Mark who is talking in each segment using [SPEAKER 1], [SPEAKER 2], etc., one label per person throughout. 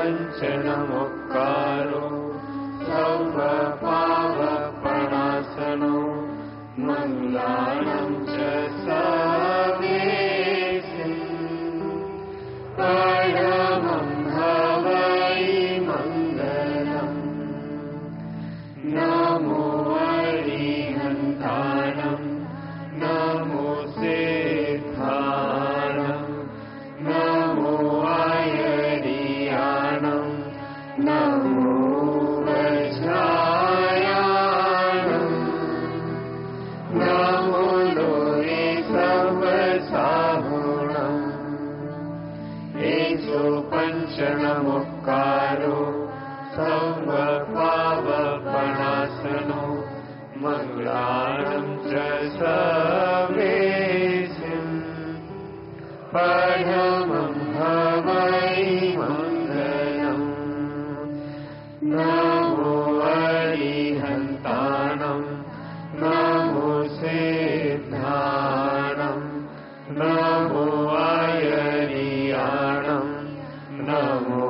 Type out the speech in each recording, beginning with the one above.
[SPEAKER 1] पञ्चनमुक्कारो सर्वपावपणासनो मङ्गलानं च सर्वेषाम् परमं हवै मङ्गलम् नमो अरिहन्तानं नमो सिद्धानं नमो अयरियाणं नमो वज्रायाणं नमो लोरे सर्वसाहुणम् एषो पञ्चनमुक्कारो सर्वपावपणासनो मङ्गलानं च सर्वेषाम् परमं हवै मङ्गलम् नमो अरिहन्तानं नमो सिद्धानं नमो अयरियाणं नमो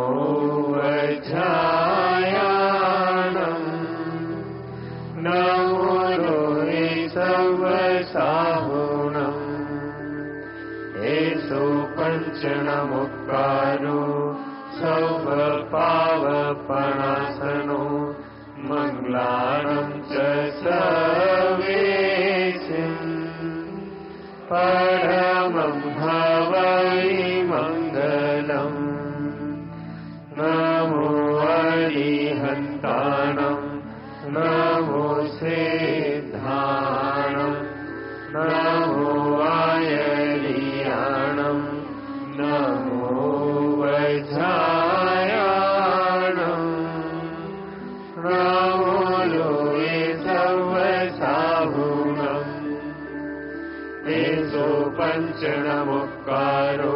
[SPEAKER 1] वज्रायाणं नमो लोरे सर्वसाहुणम् एषो पञ्चनमुक्कारो सर्वपावपणासनो मङ्गलानं च सर्वेषाम् परमं हवै मङ्गलम् नमो अरिहन्तानं नमो सिद्धानं नमो अयरियाणं नमो वज्रायाणं नमो लोरे सर्वसाहुणम् एषो पञ्चनमुक्कारो